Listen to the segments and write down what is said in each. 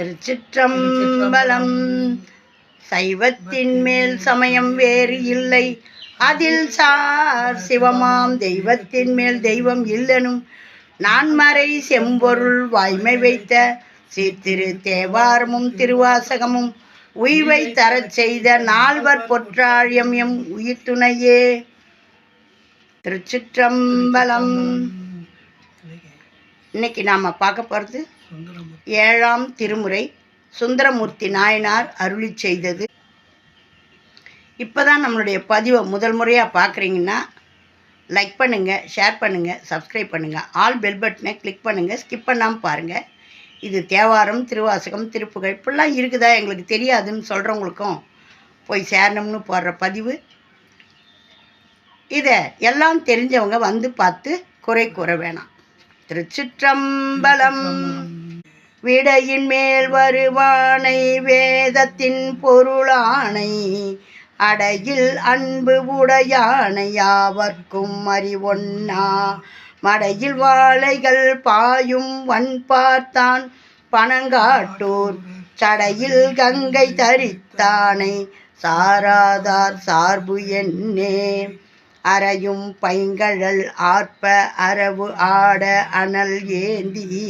திருச்சிற்றம்பலம். சைவத்தின் மேல் சமயம் வேறு இல்லை, அதில் சார் சிவமாம் தெய்வத்தின் மேல் தெய்வம் இல்லனும் நான்மறை செம்பொருள் வாய்மை வைத்த சீர்திரு தேவாரமும் திருவாசகமும் உய்வை தரச் செய்த நால்வர் பொற்றாழியம் எம் உயிர் துணையே. திருச்சிற்றம்பலம். இன்னைக்கு நாம் பார்க்க போகிறது 7ஆம் திருமுறை சுந்தரமூர்த்தி நாயனார் அருளி செய்தது. இப்போ தான் நம்மளுடைய பதிவை முதல் முறையாக பார்க்குறீங்கன்னா லைக் பண்ணுங்கள், ஷேர் பண்ணுங்கள், சப்ஸ்கிரைப் பண்ணுங்கள், ஆல் பெல் பட்டனை கிளிக் பண்ணுங்கள், ஸ்கிப் பண்ணாமல் பாருங்கள். இது தேவாரம், திருவாசகம், திருப்புகழ் இப்படிலாம் இருக்குதா எங்களுக்கு தெரியாதுன்னு சொல்கிறவங்களுக்கும் போய் சேரணும்னு போடுற பதிவு. இதை எல்லாம் தெரிஞ்சவங்க வந்து பார்த்து குறை கூற வேணாம். திருச்சிற்றம்பலம். விடையின் மேல் வருவானை வேதத்தின் பொருளானை அடையில் அன்பு உடையானை யாவர்க்கும் அறிவொன்னா மடையில் வாழைகள் பாயும் வன் பார்த்தான் பனங்காட்டூர் சடையில் கங்கை தரித்தானை சாராதார் சார்பு என்னே அறையும் பைங்கழல் ஆர்ப்ப அரவு ஆட அனல் ஏந்தி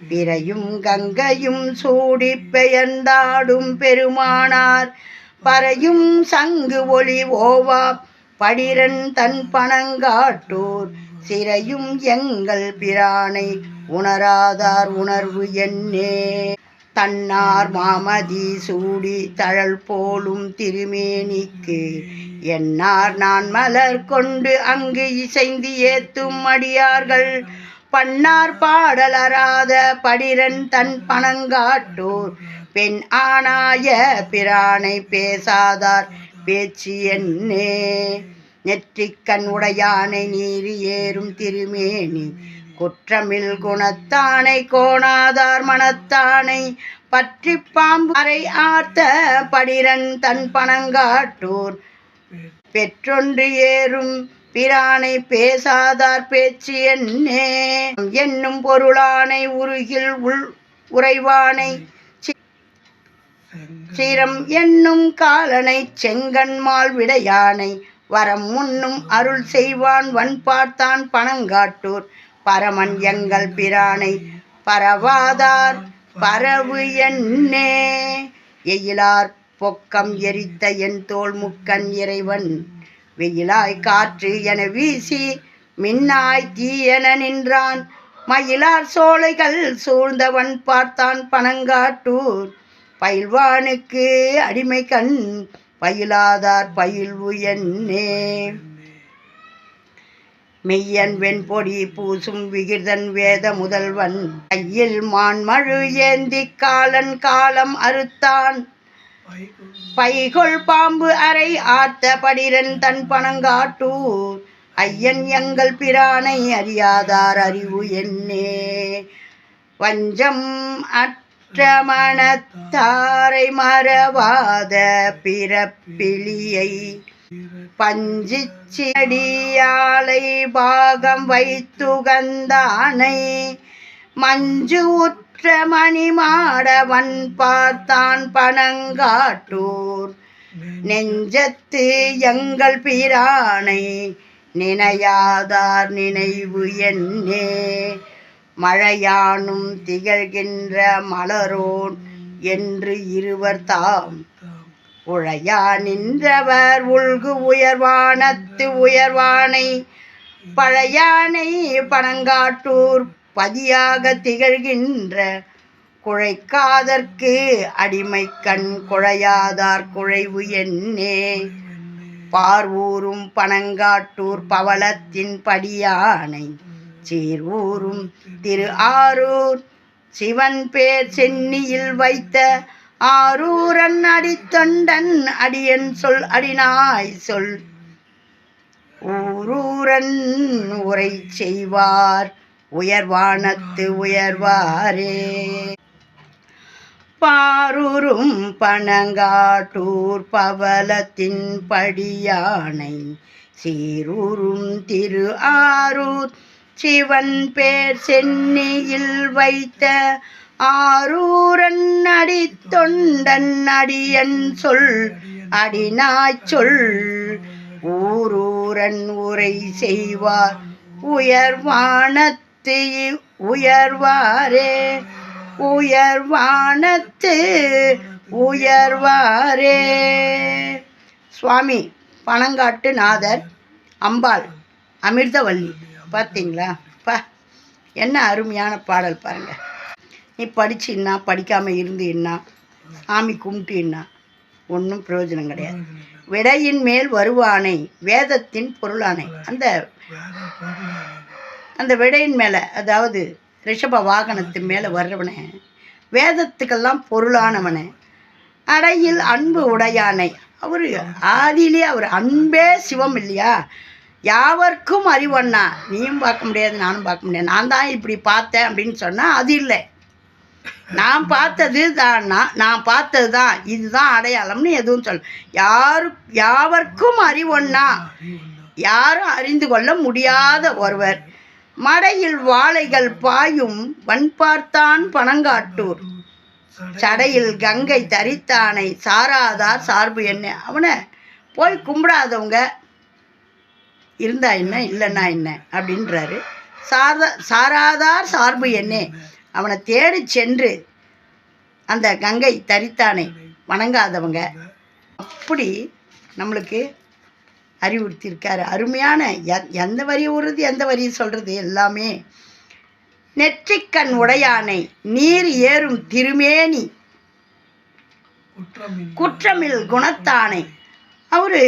பிறையும் கங்கையும் சூடி பெயர்ந்தாடும் பெருமானார் பறையும் சங்கு ஒளி ஓவா படிரன் தன் பனங்காட்டூர் சிறையும் எங்கள் பிரானை உணராதார் உணர்வு என்னே தன்னார் மாமதி சூடி தழல் போலும் திருமேனிக்கு என்னார் நான் மலர் கொண்டு அங்கு இசைந்து ஏத்தும் அடியார்கள் பன்னார் பாடலராத படிரன் தன் பனங்காட்டூர் பெண் ஆனாய பிரானை பேசாதார் பேச்சு என்னே நெற்றிக்கண் உடையானை நீர் ஏறும் திருமேனி குற்றமில் குணத்தானை கோணாதார் மனத்தானை பற்றி பாம்பு அறை ஆர்த்த படிரன் தன் பனங்காட்டூர் பெற்றொன்று ஏறும் பிரானை பேசாதார் பேச்சு என்னே என்னும் பொருளானை உருகில் உறைவானை சீரம் என்னும் காலனை செங்கன்மால் விடையானை வரம் முன்னும் அருள் செய்வான் வன் பார்த்தான் பனங்காட்டூர் பரமன் எங்கள் பிரானை பரவாதார் பரவு என்னே எயிலார் பொக்கம் எரித்த என் தோல் முக்கன் இறைவன் வெயிலாய் காற்று என வீசி மின்னாய் தீ என நின்றான் மயிலார் சோலைகள் சூழ்ந்தவன் பார்த்தான் பனங்காட்டூர் பயில்வானுக்கு அடிமை கண் பயிலாதார் பயில்வு என்னே மெய்யன் வெண்பொடி பூசும் விகிர்தன் வேத முதல்வன் கையில் மான்மழு ஏந்தி காலன் காலம் அறுத்தான் பைகொள் பாம்பு அறை ஆர்த்த படிரன் தன் பனங்காட்டூர் ஐயன் எங்கள் பிரானை அறியாதார் அறிவு என்னே வஞ்சம் அற்ற மனத்தாரை மறவாத பிறப்பிலியை பஞ்சிச்செடியாலை பாகம் வைத்துகந்தானை மஞ்சு உற்ற மணிமாடவன் பார்த்தான் பனங்காட்டூர் நெஞ்சத்து எங்கள் பிரானை நினையாதார் நினைவு என்னே மழையானும் திகழ்கின்ற மலரோன் என்று இருவர் தாம் உழையா நின்றவர் உள்கு உயர்வானத்து உயர்வானை பழையானை பனங்காட்டூர் பதியாக திகழ்கின்ற குழைக்காதற்கு அடிமை கண் குழையாதார் குழைவு என்னே பார்வூரும் பனங்காட்டூர் பவளத்தின் படியானை சீர்வூரும் திரு ஆரூர் சிவன் பேர் சென்னியில் வைத்த ஆரூரன் அடித்தொண்டன் அடியன் சொல் அடினாய் சொல் ஊரூரன் உரை செய்வார் உயர்வானத்து உயர்வாரே பாரூரும் பனங்காட்டூர் பவளத்தின் படியானை சீரூரும் திரு ஆரூர் சிவன் பேர் சென்னியில் வைத்த ஆரூரன் அடி தொண்டன் அடியன் சொல் அடிநாய் சொல் ஊரூரன் உரை செய்வார் உயர்வானத்து உயர்வாரே உயர்வானத்து உயர்வாரே. சுவாமி பனங்காட்டு நாதர், அம்பாள் அமிர்தவல்லி. பார்த்தீங்களா என்ன அருமையான பாடல் பாருங்கள். நீ படிச்சுன்னா படிக்காமல் இருந்து என்ன, சாமி கும்பிட்டு என்ன, ஒன்றும் பிரயோஜனம் கிடையாது. விடையின் மேல் வருவானை வேதத்தின் பொருளானை. அந்த விடையின் மேலே, அதாவது ரிஷப வாகனத்தின் மேலே வர்றவனை, வேதத்துக்கெல்லாம் பொருளானவனை, அடையில் அன்பு உடையானை. அவர் ஆதியிலே அவர் அன்பே சிவம் இல்லையா? யாவர்க்கும் அறிவண்ணா. நீயும் பார்க்க முடியாது, நானும் பார்க்க முடியாது. நான் தான் இப்படி பார்த்தேன் அப்படின்னு சொன்னால் அது இல்லை. நான் பார்த்தது தான்னா, நான் பார்த்தது தான், இதுதான் அடையாளம்னு எதுவும் சொல்ல. யாவர்க்கும் அறிவொன்னா, யாரும் அறிந்து கொள்ள முடியாத ஒருவர். மடையில் வாழைகள் பாயும் வன்பார்த்தான் பனங்காட்டூர் சடையில் கங்கை தரித்தானை சாராதார் சார்பு என்ன. அவனை போய் கும்பிடாதவங்க இருந்தா என்ன, இல்லைன்னா என்ன அப்படின்றாரு. சாராதார் சார்பு என்ன. அவனை தேடி சென்று அந்த கங்கை தரித்தானை வணங்காதவங்க. அப்படி நம்மளுக்கு அறிவுறுத்தியிருக்காரு. அருமையான எந்த வரி உறுதி, எந்த வரி சொல்கிறது எல்லாமே. நெற்றிக்கண் உடையானை நீர் ஏறும் திருமேனி குற்றமில் குணத்தானை. அவர்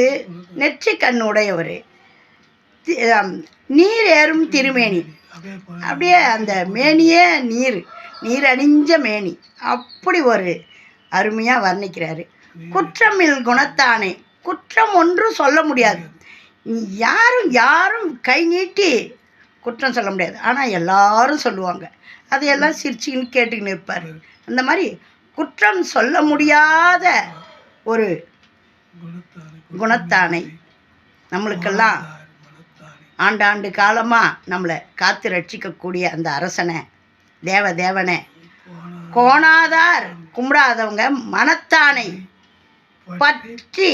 நெற்றிக்கண் உடையவர், நீர் ஏறும் திருமேனி. அப்படியே அந்த மேனியே நீர் அணிஞ்ச மேனி. அப்படி ஒரு அருமையாக வர்ணிக்கிறாரு. குற்றமில் குணத்தானே. குற்றம் ஒன்றும் சொல்ல முடியாது. யாரும் கை நீட்டி குற்றம் சொல்ல முடியாது. ஆனால் எல்லாரும் சொல்லுவாங்க. அதையெல்லாம் சிரிச்சுக்கின்னு கேட்டுக்கின்னு இருப்பார். அந்த மாதிரி குற்றம் சொல்ல முடியாத ஒரு குணத்தானை நம்மளுக்கெல்லாம் ஆண்டாண்டு காலமாக நம்மளை காத்து ரட்சிக்கக்கூடிய அந்த அரசனை, தேவனை கோணாதார் கும்பிடாதவங்க மனத்தானை பற்றி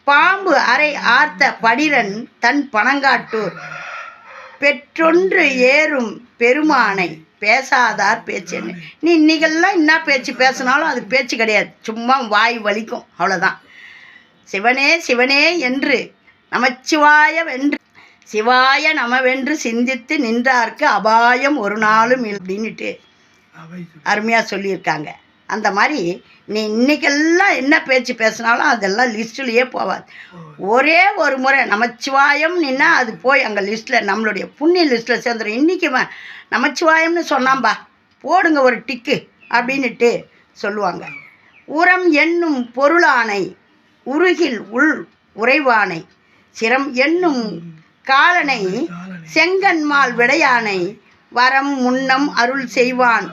பாம்பு அரை ஆர்த்த படிரன் தன் பனங்காட்டூர் பெற்றொன்று ஏறும் பெருமானை பேசாதார் பேச்சு. நீ இன்னைக்கெல்லாம் என்ன பேச்சு பேசினாலும் அது பேச்சு கிடையாது, சும்மா வாய் வலிக்கும், அவ்வளோதான். சிவனே சிவனே என்று நமச்சிவாய வென்று சிவாய நமவென்று சிந்தித்து நின்றார்க்கு அபாயம் ஒரு நாளும் அப்படின்னுட்டு அருமையாக சொல்லியிருக்காங்க. அந்த மாதிரி நீ இன்றைக்கெல்லாம் என்ன பேச்சு பேசினாலும் அதெல்லாம் லிஸ்ட்டுலேயே போகாது. ஒரே ஒரு முறை நமச்சிவாயம் நின்னா அது போய் அங்கே லிஸ்ட்டில், நம்மளுடைய புண்ணிய லிஸ்ட்டில் சேர்ந்துடும். இன்றைக்கி நமச்சிவாயம்னு சொன்னாம்பா, போடுங்க ஒரு டிக்கு அப்படின்னுட்டு சொல்லுவாங்க. உரம் என்னும் பொருளானை உருகில் உள் உறைவானை சிரம் என்னும் காலனை செங்கன்மால் விடையானை வரம் முன்னம் அருள் செய்வான்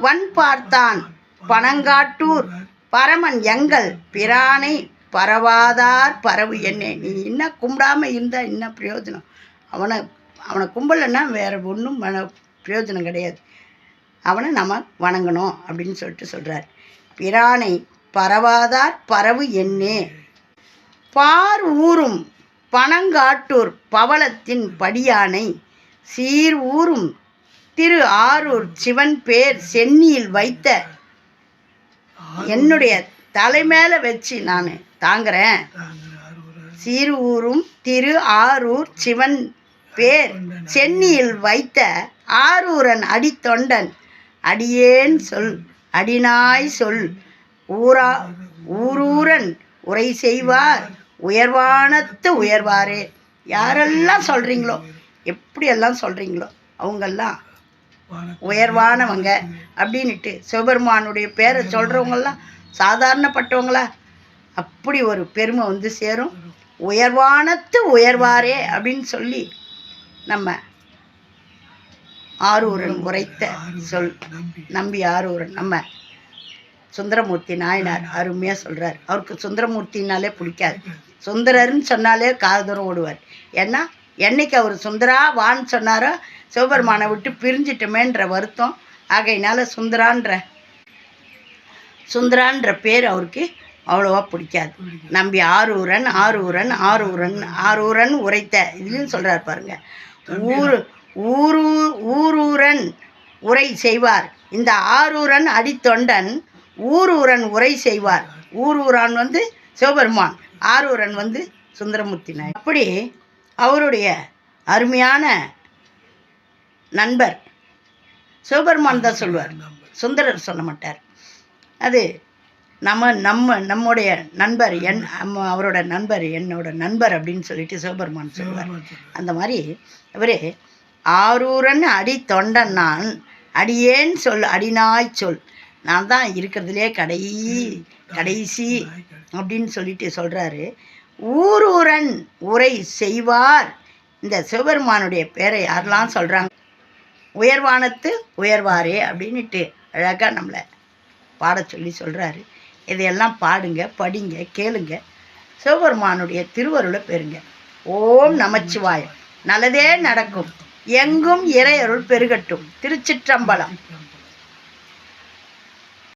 வன் பார்த்தான் பனங்காட்டூர் பரமன் எங்கள் பிரானை பரவாதார் பரவு என்ன. நீ என்ன கும்பிடாமல் இருந்தால் என்ன பிரயோஜனம்? அவனை கும்பலைன்னா வேறு ஒன்றும் பிரயோஜனம் கிடையாது. அவனை நம்ம வணங்கணும் அப்படின்னு சொல்கிறார். பிரானை பரவாதார் பரவு என்னே. பார் ஊரும் பனங்காட்டூர் பவளத்தின் படியானை சீர் ஊரும் திரு ஆரூர் சிவன் பேர் சென்னியில் வைத்த என்னுடைய தலைமையில வச்சு நான் தாங்குறேன். சீர் ஊரும் திரு ஆரூர் சிவன் பேர் சென்னியில் வைத்த ஆரூரன் அடித்தொண்டன் அடியேன் சொல் அடிநாய் சொல் ஊரூரன் உரை செய்வார் உயர்வானத்து உயர்வாரே. யாரெல்லாம் சொல்கிறீங்களோ, எப்படியெல்லாம் சொல்கிறீங்களோ அவங்கெல்லாம் உயர்வானவங்க அப்படின்ட்டு சிவபெருமானுடைய பேரை சொல்கிறவங்கெல்லாம் சாதாரணப்பட்டவங்களா? அப்படி ஒரு பெருமை வந்து சேரும். உயர்வானத்து உயர்வாரே அப்படின்னு சொல்லி நம்ம ஆரூரன் உரைத்த சொல் நம்பி ஆரூரன் நம்ம சுந்தரமூர்த்தி நாயனார் அருமையாக சொல்கிறார். அவருக்கு சுந்தரமூர்த்தினாலே பிடிக்காது, சுந்தரர்னு சொன்னாலே காதூரம் ஓடுவார். ஏன்னா என்னைக்கு அவர் சுந்தரா வான்னு சொன்னாரோ சிவபெருமானை விட்டு பிரிஞ்சிட்டோமேன்ற வருத்தம். ஆகையினால சுந்தரான்ற சுந்தரான்ற பேர் அவருக்கு அவ்வளோவா பிடிக்காது. நம்பி ஆரூரன் ஆரூரன் ஆரூரன் ஆரூரன் உரைத்த இதுலையும் சொல்கிறார் பாருங்க. ஊரூரன் உரை செய்வார், இந்த ஆரூரன் அடித்தொண்டன் ஊரூரன் உரை செய்வார். ஊரூரான் வந்து சிவபெருமான், ஆரூரன் வந்து சுந்தரமூர்த்தி நாயனார். அப்படி அவருடைய அருமையான நண்பர் சிவபெருமான் தான் சொல்வார், சுந்தரர் சொல்ல மாட்டார். அது நம்முடைய நண்பர், அவரோட நண்பர் என்னோட நண்பர் அப்படின்னு சொல்லிட்டு சிவபெருமான் சொல்வார். அந்த மாதிரி இவர் ஆரூரன் அடி தொண்டன் நான் அடியேன் சொல் அடிநாய் சொல், நான் தான் இருக்கிறதுலே கடைசி அப்படின்னு சொல்லிட்டு சொல்கிறாரு. ஊரூரன் உரை செய்வார். இந்த சிவபெருமானுடைய பேரை யாரெல்லாம் சொல்கிறாங்க, உயர்வானத்து உயர்வாரே அப்படின்ட்டு அழகாக நம்மளை பாட சொல்லி சொல்கிறாரு. இதையெல்லாம் பாடுங்க, படிங்க, கேளுங்க, சிவபெருமானுடைய திருவருளை பெறுங்க. ஓம் நமச்சிவாய. நல்லதே நடக்கும், எங்கும் இறையருள் பெருகட்டும். திருச்சிற்றம்பலம்.